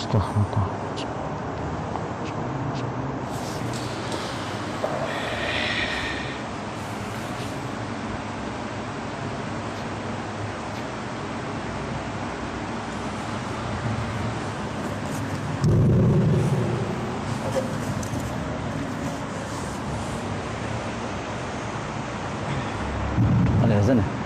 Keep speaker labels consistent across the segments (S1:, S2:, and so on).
S1: Astagfirullah. Ada azan ya?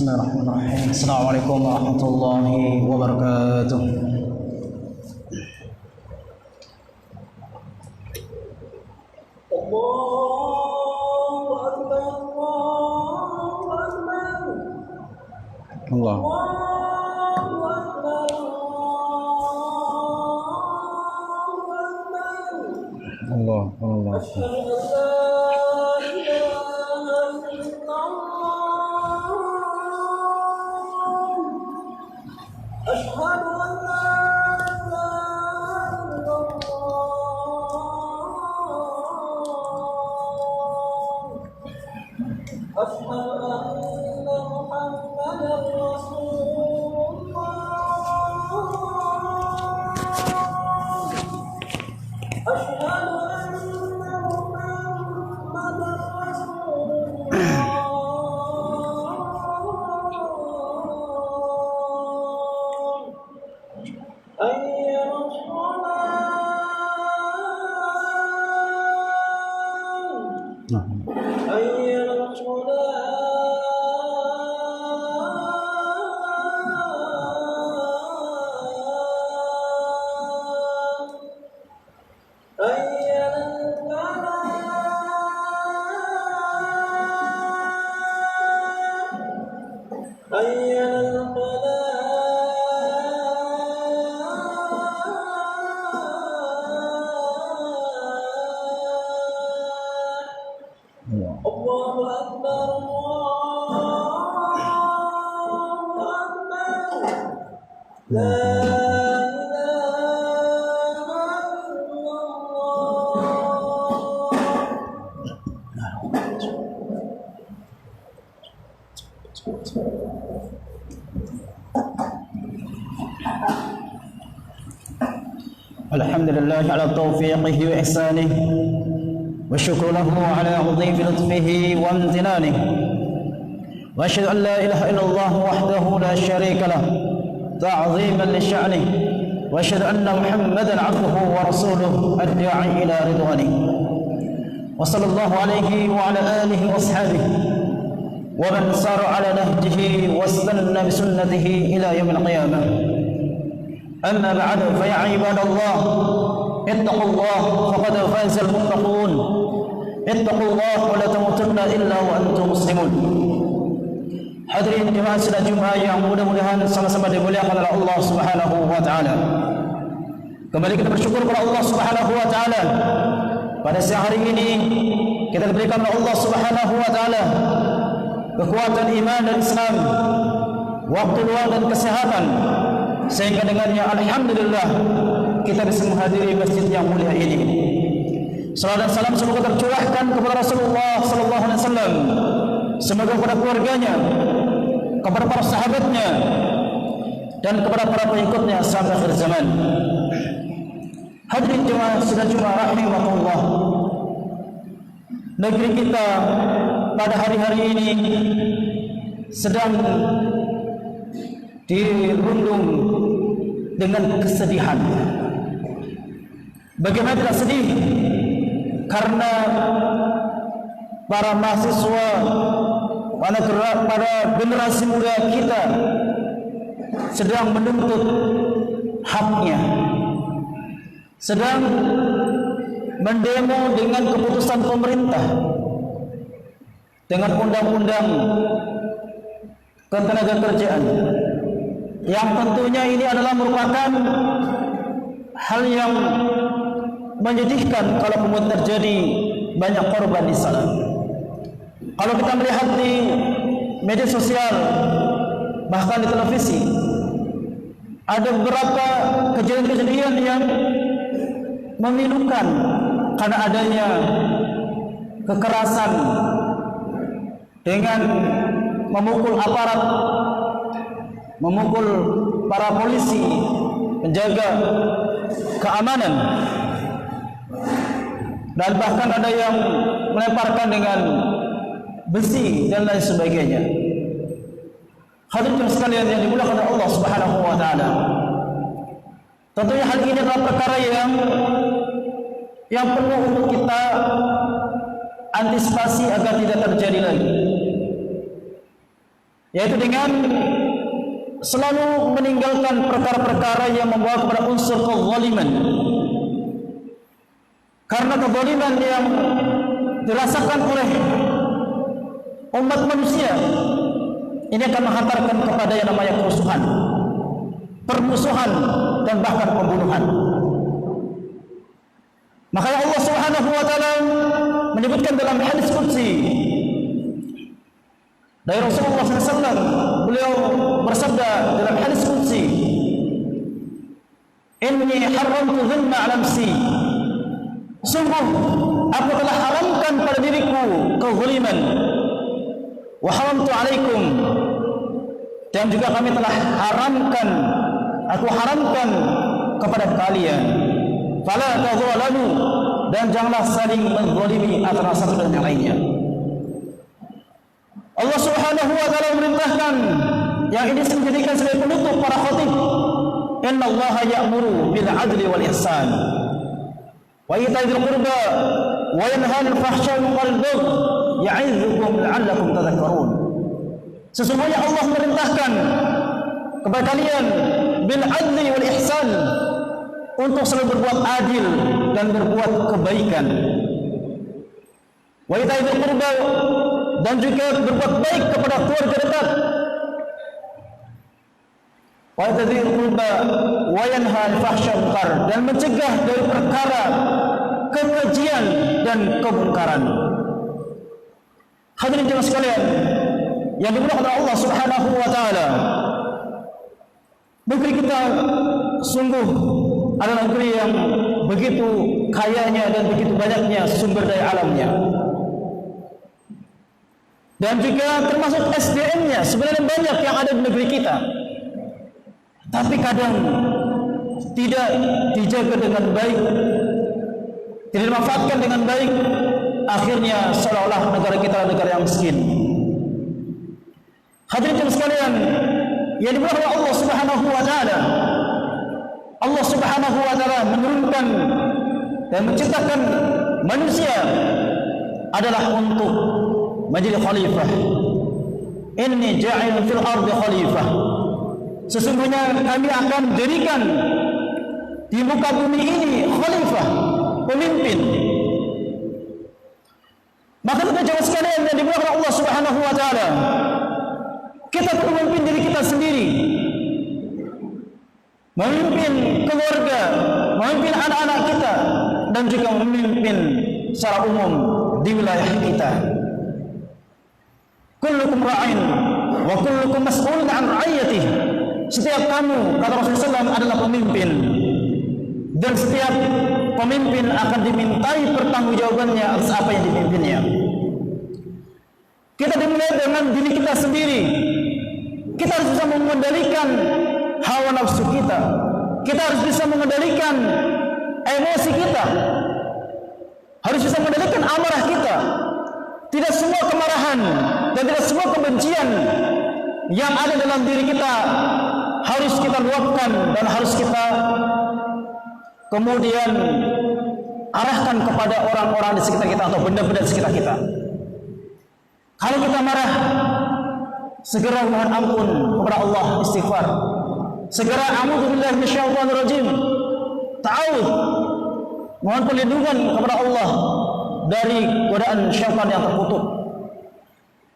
S2: Bismillahirrahmanirrahim. Assalamualaikum warahmatullahi wabarakatuh.
S1: Allah. Allah. Allah.
S2: Alhamdulillah ala taufiqihi wa ihsanihi wa syukru lahu ala udhifi lutfihi wa amtinanihi wa asyhadu an la ilaha illallah wahdahu la syarika lah ta'ziman li sya'nihi wa asyhadu anna Muhammadan 'abduhu wa rasuluhu ad-da'i ila ridwanihi wa sallallahu alaihi wa ala alihi wa ashabihi wa man sara ala nahjihi wa istanna bi sunnatihi ila yaumil qiyamah. أما بعد فيا عباد الله اتقوا الله فقد فاز المتقون اتقوا الله ولا تموتن إلا وأنتم مسلمون. Hadirin jemaah sidang Jumat yang mudah-mudahan sama-sama dimuliakan oleh Allah Subhanahu wa taala. Kembali kita bersyukur kepada Allah Subhanahu wa taala. Pada siang hari ini kita diberikan oleh Allah Subhanahu wa taala kekuatan iman dan Islam, waktu luang dan kesehatan, sehingga dengannya alhamdulillah kita bisa menghadiri masjid yang mulia ini. Salawat dan salam semoga tercurahkan kepada Rasulullah sallallahu alaihi wasallam, semoga kepada keluarganya, kepada para sahabatnya, dan kepada para pengikutnya sampai akhir zaman. Hadirin jemaah sidang Jumat rahimakumullah. Negeri kita pada hari-hari ini sedang dirundung dengan kesedihan. Bagaimana tidak sedih? Karena para mahasiswa, para generasi muda kita sedang menuntut haknya, sedang mendemo dengan keputusan pemerintah, dengan undang-undang ketenagakerjaan, yang tentunya ini adalah merupakan hal yang menyedihkan kalau kemudian terjadi banyak korban di sana. Kalau kita melihat di media sosial, bahkan di televisi, ada beberapa kejadian-kejadian yang memilukan karena adanya kekerasan dengan memukul aparat, memukul para polisi, penjaga keamanan, dan bahkan ada yang melemparkan dengan besi dan lain sebagainya. Hadirin sekalian yang dimuliakan oleh Allah Subhanahu wa taala, tentunya hal ini adalah perkara yang perlu untuk kita antisipasi agar tidak terjadi lagi. yaitu dengan selalu meninggalkan perkara-perkara yang membawa kepada unsur kezaliman. Karena kezaliman yang dirasakan oleh umat manusia ini akan menghantarkan kepada yang namanya kerusuhan, permusuhan, dan bahkan pembunuhan. Makanya Allah Subhanahu wa taala menyebutkan dalam hadis qudsi dari Rasulullah SAW, beliau bersabda dalam hadis qudsi, "Inni haramtu dzulma 'ala nafsi." Sungguh aku telah haramkan pada diriku kezaliman. Wa haramtu 'alaikum, dan juga kami telah haramkan, aku haramkan kepada kalian. Fala tadzalamu, dan janganlah saling menzalimi antara satu dan yang lainnya. Allah Subhanahu wa taala memerintahkan yang ini menjadikan sebagai penutup para khatib. Innallaha ya'muru bil 'adli wal ihsan wa ita'i dzil qurba wa yanha 'anil fahsya'i wal munkar ya'idzukum la'allakum tadhakkarun. Sesungguhnya Allah memerintahkan kepada kalian bil 'adli wal ihsan, untuk selalu berbuat adil dan berbuat kebaikan. Wa ita'i dzil qurba, dan juga berbuat baik kepada keluarga dekat. Wa ita'i dzil qurba wa yanha 'anil fahsya'i wal munkar, dan mencegah dari perkara kekejian dan kemungkaran. Hadirin jemaah sekalian yang dimuliakan oleh Allah Subhanahu wa taala, negeri kita sungguh adalah negeri yang begitu kayanya dan begitu banyaknya sumber daya alamnya, dan juga termasuk SDM-nya sebenarnya banyak yang ada di negeri kita, tapi kadang tidak dijaga dengan baik, tidak dimanfaatkan dengan baik. Akhirnya seolah-olah negara kita adalah negara yang miskin. Hadirin sekalian yang dimuliakan oleh Allah Subhanahu wa taala, Allah Subhanahu wa taala menurunkan dan menciptakan manusia adalah untuk menjadi khalifah. Inni ja'ilun fil ardi khalifah. Sesungguhnya kami akan jadikan di muka bumi ini khalifah, pemimpin. Maka teman-teman sekalian yang dimuliakan Allah Subhanahu wa taala, kita perlu memimpin diri kita sendiri, memimpin keluarga, memimpin anak-anak kita, dan juga memimpin secara umum di wilayah kita. Kullukum ra'in wa kullukum mas'ulun 'an ra'iyatihi. Setiap kamu, kata Rasulullah SAW, adalah pemimpin, dan setiap pemimpin akan dimintai pertanggungjawabannya atas apa yang dipimpinnya. Kita dimulai dengan diri kita sendiri. Kita harus bisa mengendalikan hawa nafsu kita. Kita harus bisa mengendalikan emosi kita. Harus bisa mengendalikan amarah kita. Tidak semua kemarahan dan tidak semua kebencian yang ada dalam diri kita harus kita luapkan dan harus kita kemudian arahkan kepada orang-orang di sekitar kita atau benda-benda di sekitar kita. Kalau kita marah, segera mohon ampun kepada Allah, istighfar. Segera a'udzubillahi minasyaitonir rajim, ta'awudz, mohon perlindungan kepada Allah dari godaan syaitan yang terkutuk.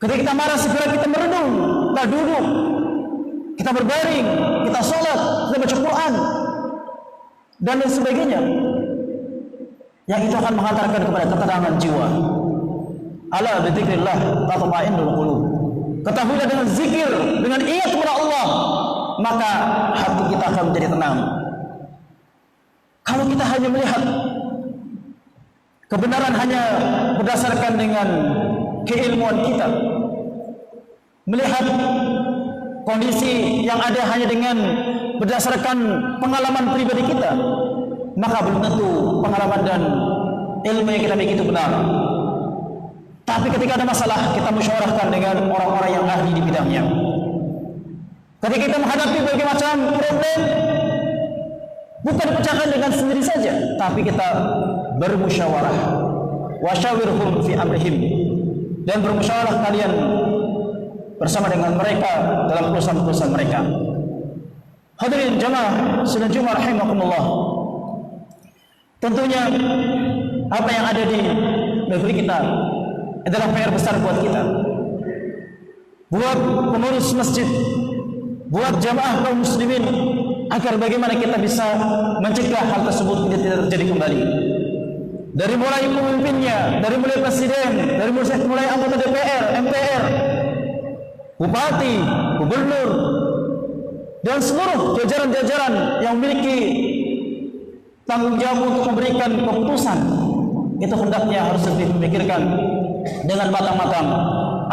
S2: Ketika kita marah, segera kita merenung, kita duduk, kita berbaring, kita sholat, kita baca Quran, dan lain sebagainya. Yang itu akan menghantarkan kepada ketenangan jiwa. Ala bidzikrillah tatma'innul qulub. Ketahuilah dengan zikir, dengan ingat kepada Allah, maka hati kita akan menjadi tenang. Kalau kita hanya melihat kebenaran hanya berdasarkan dengan keilmuan kita, melihat kondisi yang ada hanya dengan berdasarkan pengalaman pribadi kita, maka belum tentu pengalaman dan ilmu yang kita miliki itu benar. Tapi ketika ada masalah, kita musyawarahkan dengan orang-orang yang ahli di bidangnya. Ketika kita menghadapi berbagai macam problem, bukan dipecahkan dengan sendiri saja, tapi kita bermusyawarah. Wasyawirhum fi amrihim, dan bermusyawarah kalian bersama dengan mereka dalam perusahaan-perusahaan mereka. Hadirin jamaah sidang Jumat rahimakumullah. Tentunya apa yang ada di negeri kita adalah PR besar buat kita, buat pengurus masjid, buat jamaah kaum muslimin, agar bagaimana kita bisa mencegah hal tersebut tidak terjadi kembali. Dari mulai pemimpinnya, dari mulai presiden, dari mulai anggota DPR, MPR, bupati, gubernur, dan seluruh jajaran-jajaran yang memiliki tanggung jawab untuk memberikan keputusan, itu hendaknya harus lebih memikirkan dengan matang-matang,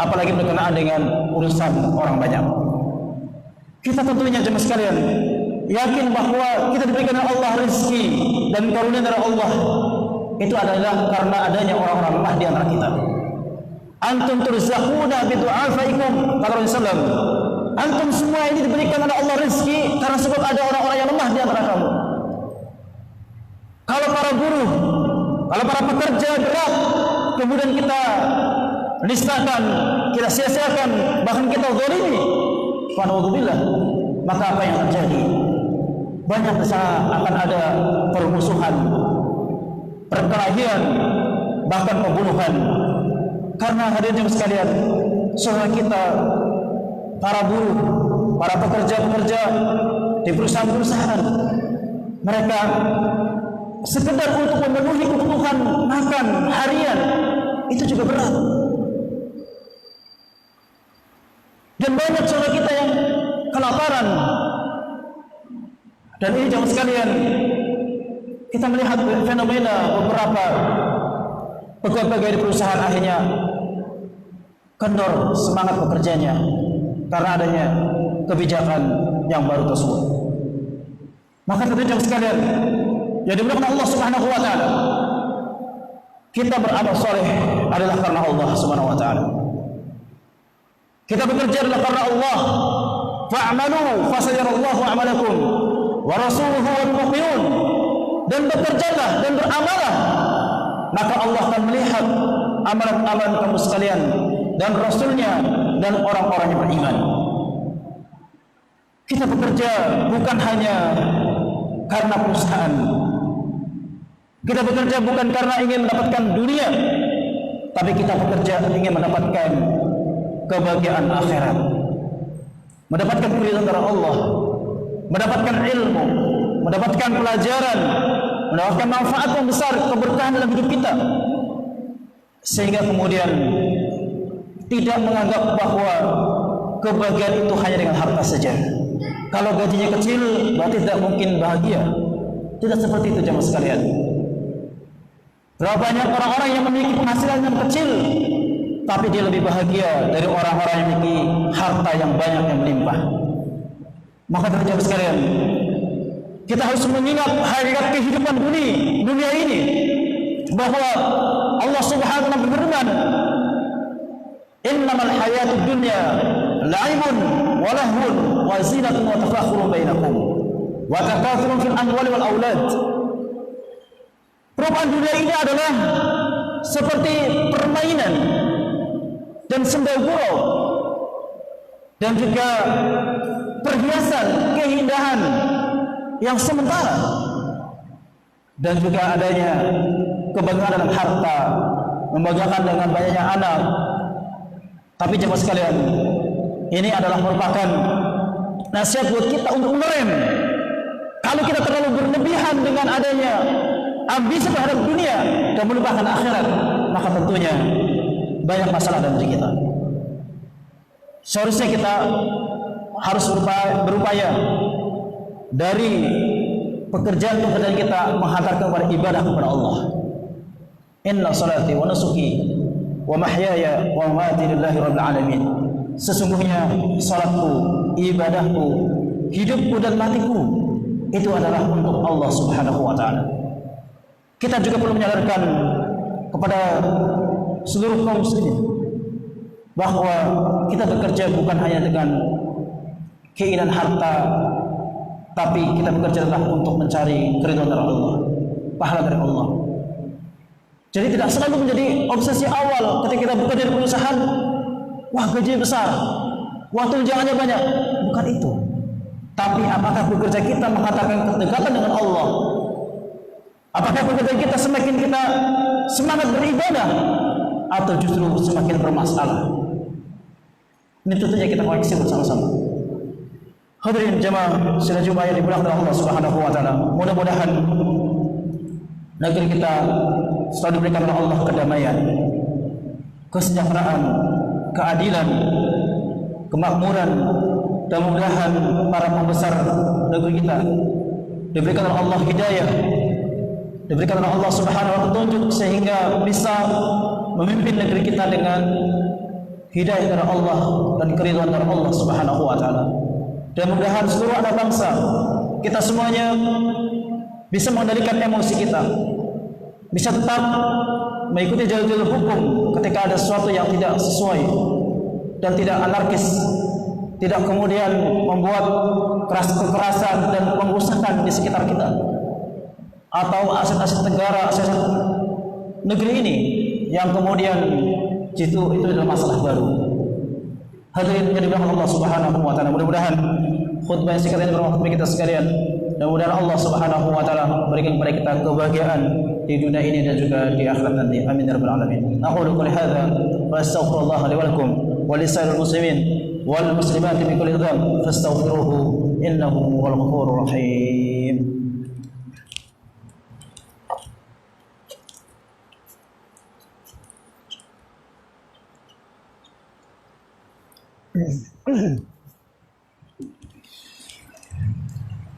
S2: apalagi berkenaan dengan urusan orang banyak. Kita tentunya jemaah sekalian yakin bahwa kita diberikan oleh Allah rezeki dan karunia dari Allah itu adalah karena adanya orang-orang lemah di antara kita. Antum turzaquna bi du'afaikum, kata Rasulullah. Antum semua ini diberikan oleh Allah rezeki karena sebab ada orang-orang yang lemah di antara kamu. Kalau para buruh, kalau para pekerja berat, kemudian kita nistakan, kita sia-siakan, bahkan kita zalimi, Alhamdulillah, maka apa yang terjadi? Banyak akan ada permusuhan, perkelahian, bahkan pembunuhan. Karena hadirin sekalian, saudara kita, para buruh, para pekerja-pekerja di perusahaan-perusahaan, mereka sekedar untuk memenuhi kebutuhan makan harian itu juga berat. Dan banyak saudara kita yang kelaparan. Dan ini jemaah sekalian, kita melihat fenomena beberapa pegawai-pegawai di perusahaan akhirnya kendor semangat bekerjanya karena adanya kebijakan yang baru tersebut. Maka tentunya jemaah sekalian, yang dimuliakan Allah Subhanahu wa taala, kita beramal soleh adalah karena Allah Subhanahu wa taala. Kita bekerja adalah karena Allah. Fa'malu fasayarallahu a'malakum wa rasuluhu wal mu'minun. Dan bekerjalah dan beramalah, maka Allah akan melihat amalan-amalan kamu sekalian dan Rasulnya dan orang-orang yang beriman. Kita bekerja bukan hanya karena perusahaan. Kita bekerja bukan karena ingin mendapatkan dunia, tapi kita bekerja ingin mendapatkan kebahagiaan akhirat, mendapatkan keridhaan dari Allah, mendapatkan ilmu, mendapatkan pelajaran, mendapatkan manfaat yang besar, keberkahan dalam hidup kita, sehingga kemudian tidak menganggap bahwa kebahagiaan itu hanya dengan harta saja. Kalau gajinya kecil berarti tidak mungkin bahagia. Tidak seperti itu jemaah sekalian. Berapa banyak orang-orang yang memiliki penghasilan yang kecil tapi dia lebih bahagia dari orang-orang yang memiliki harta yang banyak yang melimpah. Maka teman-teman sekalian, kita harus mengingat hakikat kehidupan dunia ini, bahwa Allah Subhanahu wa taala berfirman, "Innamal hayatud dunya la'ibun wa lahwun wa zinatun wa tafakhurun bainakum wa takathurun fil amwali wal aulad." Perubahan dunia ini adalah seperti permainan dan sendal gurau dan juga perhiasan, keindahan yang sementara, dan juga adanya kebanggaan dalam harta, membanggakan dengan banyaknya anak. Tapi jemaah sekalian, ini adalah merupakan nasihat buat kita untuk merem. Kalau kita terlalu berlebihan dengan adanya ambisi terhadap dunia dan melupakan akhirat, maka tentunya banyak masalah dalam diri kita. Seharusnya kita harus berupaya dari pekerjaan kita menghantarkan kepada ibadah kepada Allah. Inna salati wa nusuki wa mahyaya wa mamati lillahi rabbil alamin. Sesungguhnya salatku, ibadahku, hidupku dan matiku itu adalah untuk Allah Subhanahu wa taala. Kita juga perlu menyadarkan kepada seluruh kaum muslimin bahwa kita bekerja bukan hanya dengan keinginan harta, tapi kita bekerja adalah untuk mencari keridhaan dari Allah, pahala dari Allah. Jadi tidak selalu menjadi obsesi awal ketika kita bekerja di perusahaan, wah gaji besar, uang tunjangannya banyak. Bukan itu. Tapi apakah bekerja kita mengatakan kedekatan dengan Allah? Apakah pekerjaan kita semakin kita semangat beribadah, atau justru semakin bermasalah? Ini tentunya kita koreksi bersama-sama. Hadirin jemaah sidang Jumat yang dimuliakan oleh Allah Subhanahu wa taala. Mudah-mudahan negeri kita selalu diberikan oleh Allah kedamaian, kesejahteraan, keadilan, kemakmuran, dan mudah-mudahan para pembesar negeri kita diberikan oleh Allah hidayah, diberikan oleh Allah Subhanahu wa taala petunjuk sehingga bisa memimpin negeri kita dengan hidayah dari Allah dan keridhaan dari Allah Subhanahu wa taala. Dan mudah-mudahan seluruh anak bangsa kita semuanya bisa mengendalikan emosi kita, bisa tetap mengikuti jalur-jalur hukum ketika ada sesuatu yang tidak sesuai dan tidak anarkis, tidak kemudian membuat kekerasan dan pengrusakan di sekitar kita atau aset-aset negara, aset negeri ini yang kemudian itu adalah masalah baru. Hadirin yang dimuliakan Allah Subhanahu wa taala, mudah-mudahan khutbah yang singkat ini bermanfaat bagi kita sekalian, dan mudah-mudahan Allah Subhanahu wa taala berikan kepada kita kebahagiaan di dunia ini dan juga di akhirat nanti. Amin ya rabbal alamin. Aqulu qouli hadza wa astaghfirullah li wa lakum wa li sa'iril muslimin wal muslimat min kulli dhanb fastaghfiruhu innahu huwal ghafurur rahim.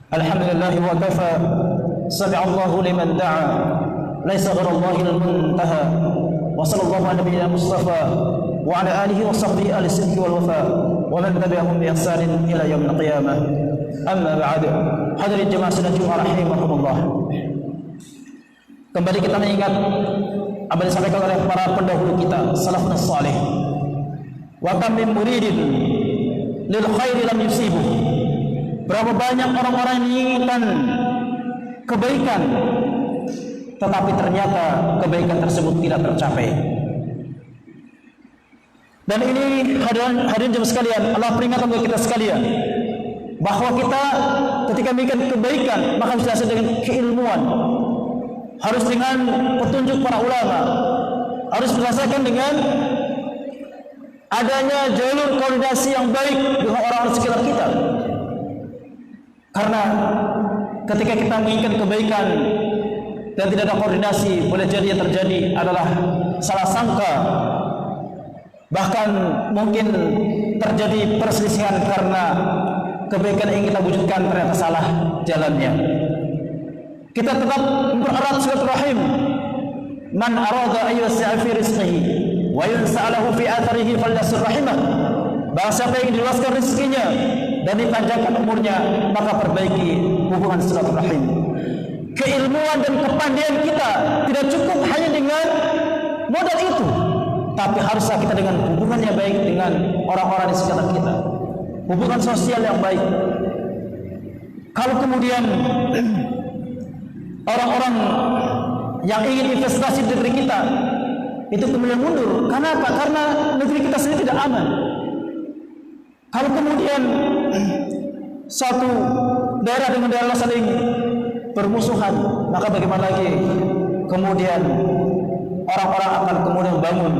S2: Alhamdulillah wa kafa, sami'a Allahu liman da'a, laisa ghairullahi al-muntaha, wa sallallahu ala nabiyyina Mustafa wa ala alihi wa sahbihi ahli sidqi wal wafa wa man tabi'ahum bi ihsanin ila yaumil qiyamah. Amma ba'd. Hadirin jemaah sidang Jumat rahimakumullah. Kembali kita mengingat apa yang disampaikan oleh para pendahulu kita, salafus salih. Wa kam min muridin lil khairi lam yusibu. Berapa banyak orang-orang yang menginginkan kebaikan, tetapi ternyata kebaikan tersebut tidak tercapai. Dan ini hadirin jemaah sekalian, Allah peringatkan kepada kita sekalian bahwa kita ketika menginginkan kebaikan maka harus diasas dengan keilmuan, harus dengan petunjuk para ulama, harus berdasarkan dengan adanya jalur koordinasi yang baik dengan orang-orang sekitar kita. Karena ketika kita menginginkan kebaikan dan tidak ada koordinasi, boleh jadi yang terjadi adalah salah sangka, bahkan mungkin terjadi perselisihan karena kebaikan yang kita wujudkan ternyata salah jalannya. Kita tetap mempererat silaturahim. Man arada ayyasi'a fi rizqihi wa yunsa'alahu fi atharihi falyasir rahimah. Bahwa siapa yang diluaskan rezekinya dan dipanjangkan umurnya, maka perbaiki hubungan silaturahim. Keilmuan dan kepandaian kita tidak cukup hanya dengan modal itu, tapi haruslah kita dengan hubungan yang baik dengan orang-orang di sekitar kita, hubungan sosial yang baik. Kalau kemudian orang-orang yang ingin investasi di negeri kita itu kemudian mundur, karena apa? Karena negeri kita sendiri tidak aman. Kalau kemudian satu daerah dengan daerah saling bermusuhan, maka bagaimana lagi kemudian orang-orang akan kemudian membangun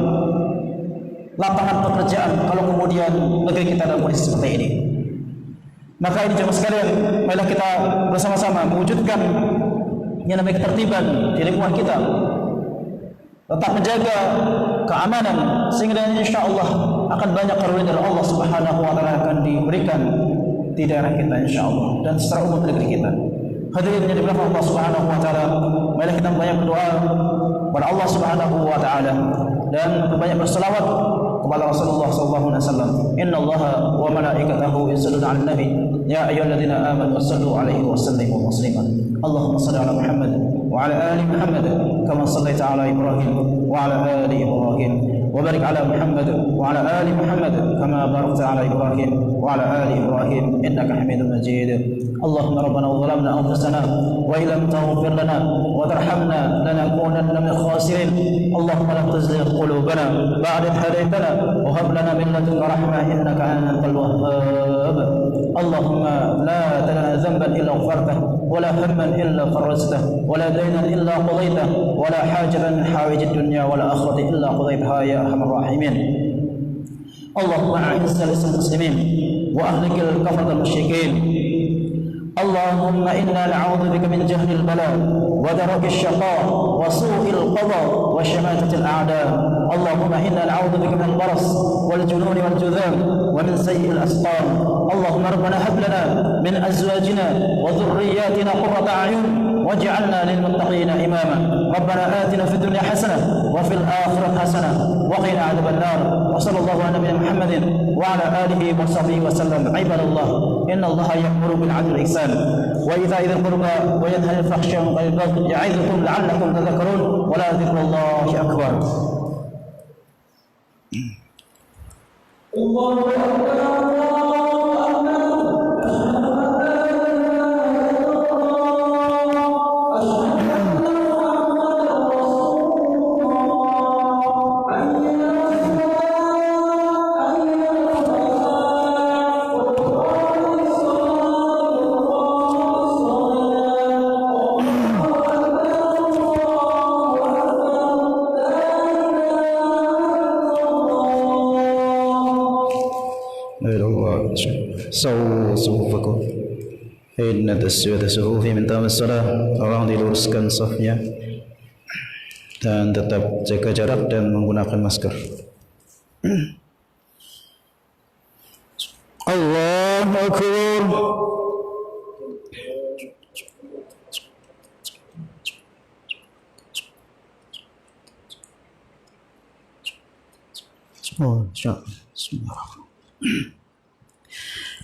S2: lapangan pekerjaan kalau kemudian negeri kita dalam kondisi seperti ini. Maka ini jemaah sekalian, marilah kita bersama-sama mewujudkan yang namanya ketertiban di lingkungan kita, tetap menjaga keamanan, sehingga insyaallah akan banyak karunia dari Allah Subhanahu wa taala akan diberikan di daerah kita insyaallah dan secara umum negeri kita. Hadirin yang dimuliakan Allah Subhanahu wa taala, marilah kita banyak berdoa kepada Allah Subhanahu wa taala dan banyak berselawat kepada Rasulullah sallallahu alaihi wasallam. Innallaha wa malaikatahu yusholluna 'alan nabi ya ayyuhalladzina amanu shallu 'alaihi wa sallimu taslima. Allahumma shalli 'ala Muhammad وعلى آل محمد كما صليت على إبراهيم وعلى آل إبراهيم وبارك على محمد وعلى آل محمد كما باركت على إبراهيم وعلى آل إبراهيم إنك حميد مجيد اللهم ربنا ظلمنا أنفسنا وإن لم تغفر لنا وترحمنا لنكونن من الخاسرين اللهم لا تزغ قلوبنا بعد إذ هديتنا وهب لنا من لدنك رحمة إنك أنت الوهاب اللهم لا تدع ذنبا إلا غفرته ولا هما إلا فرجته ولا دينا إلا قضيته ولا حاجة من حوائج الدنيا والآخرة إلا قضيتها يا أرحم الراحمين اللهم أعز الإسلام المسلمين وأهلك الكفرة المشركين اللهم إنا نعوذ بك من جهل البلاء ودرك الشقاء وسوء القضاء وشماتة الأعداء اللهم إنا نعوذ بك من البرص والجنون والجذام ومن سيء الأسقام اللهم ربنا هب لنا من أزواجنا وذرياتنا قرة أعين واجعلنا للمتقين إماما ربنا آتنا في الدنيا حسنة وفي الآخرة حسنة وقنا عذاب النار وصلى الله على نبينا محمد وعلى آله وصحبه وسلم عباد الله إن الله يأمر بالعدل والإحسان وإيتاء ذي القربى وينهى عن الفحشاء والمنكر يعظكم لعلكم تذكرون ولا ذكر الله أكبر الله Sufufakum inna taswiyata sufufi min tamam salah tolong diluruskan safnya dan tetap jaga jarak dan menggunakan masker Allahu Akbar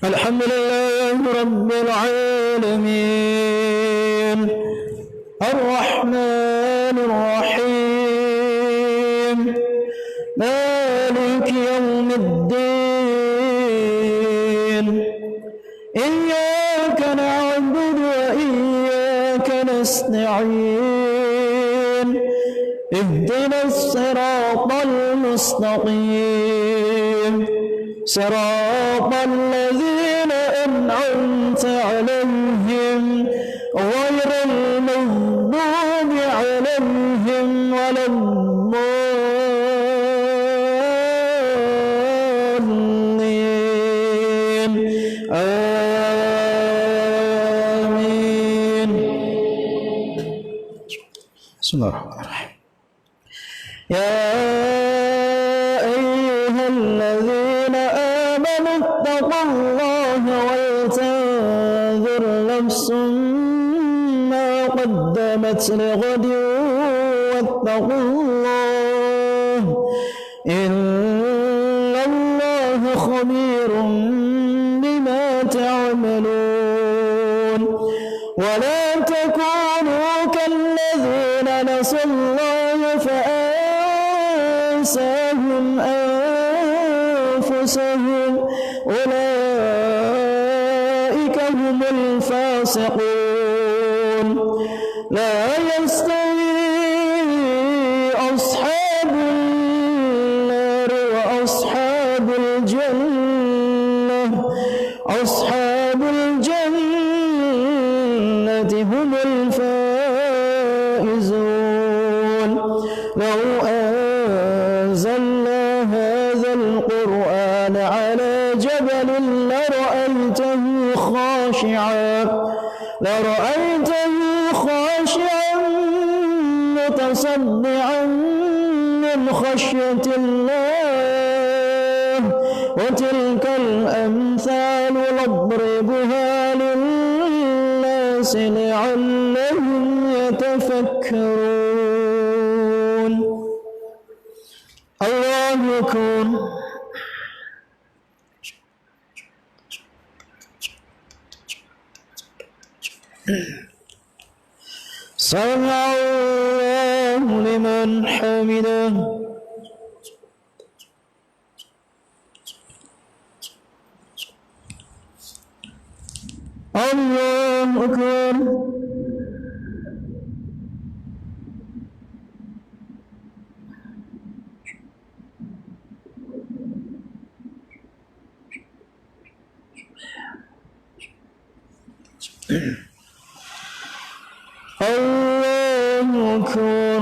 S2: الحمد لله رب العالمين الرحمن الرحيم مالك يوم الدين إياك نعبد وإياك نستعين اهدنا الصراط المستقيم صراط الذين أنعمت عليهم غير المغضوب عليهم ولا الضالين آمين بسم الله الرحمن الرحيم يا أيها الذين آمنوا اتقوا الله ولتنظر نفس ما قدمت لغد واتقوا الله إن الله خبير بما تعملون ولا تكونوا كالذين نسوا الله فأنساهم أنفسهم أولئك هم الفاسقون لا يستوي أصحاب النار وأصحاب الجنة أصحاب الجنة هم الفائزون لو أنزلنا هذا القرآن على جبل لرأيته خاشعا متصدعا من خشية الله وتلك الأمثال نضربها للناس لعلهم يتفكرون الله أكبر سمع الله لمن حمده. الله أكبر. الله أكبر.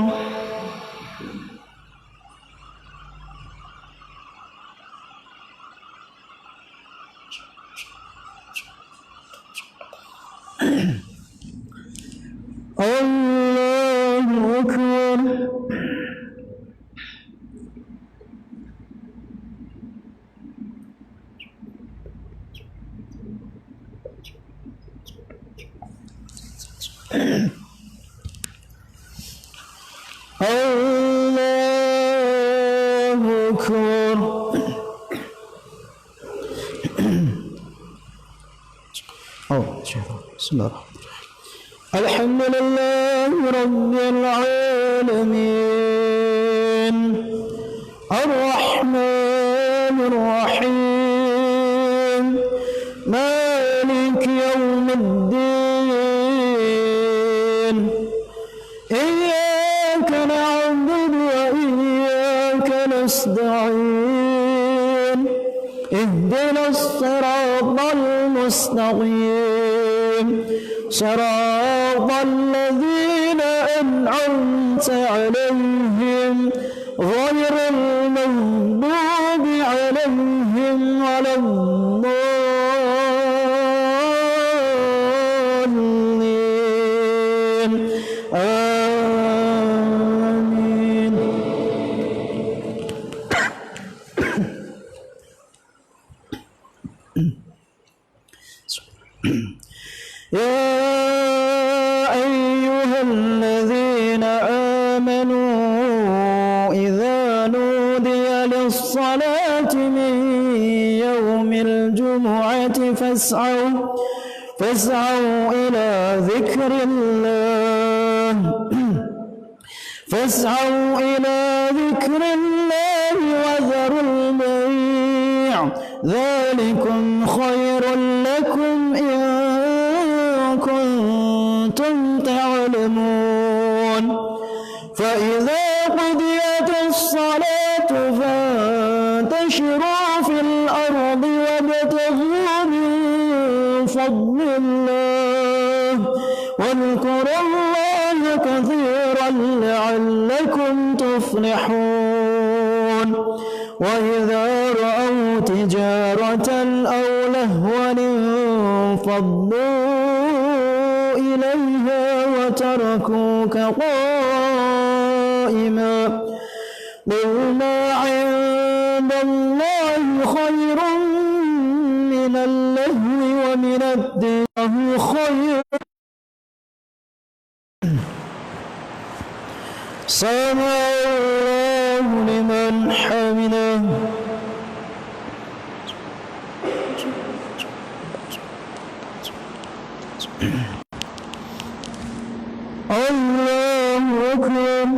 S2: الله أكبر. الله أكبر. بسم الله الرحمن الرحيم. الحمد لله رب العالمين الرحمن الرحيم مالك يوم الدين إياك نعبد وإياك نستعين اهدنا الصراط المستقيم صراط الذين أنعمت عليهم غير المغضوب عليهم ولا الضالين آمين. يا أيها الذين آمنوا إذا نودي للصلاة من يوم الجمعة فاسعوا إلى ذكر الله وذروا البيع ذلكم خير لكم إن كنتم تعلمون. فإذا قضيت الصلاة فانتشروا في الأرض وابتغوا من فضل الله واذكروا الله كثيرا لعلكم تفلحون. وإذا رأوا تجارة أو لهوا انفضوا إليها وتركوك قائما قل ما عند الله خير من اللهو ومن الدين خير. سمع الله لمن حمده. الله أكبر.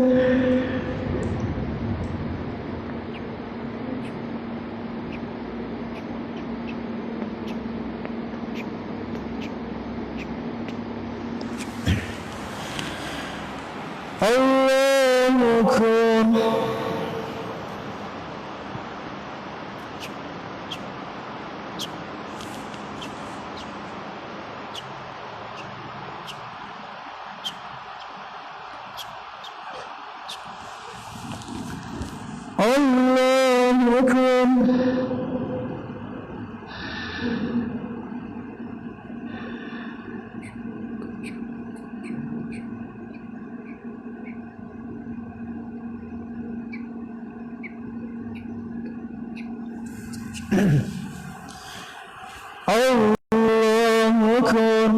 S2: الله أكبر. الله أكبر. الله أكبر.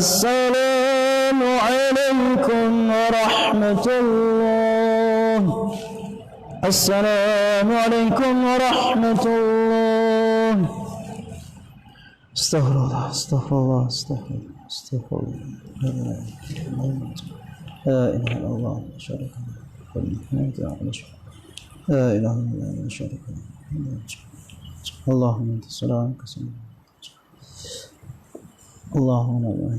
S2: السلام عليكم ورحمة الله. السلام عليكم ورحمة الله. استغفر الله استغفر الله استغفر الله استغفر الله. لا إله إلا الله لا شريك له لا إله إلا الله لا شريك له. اللهم أنت السلام كسلام. اللهم لا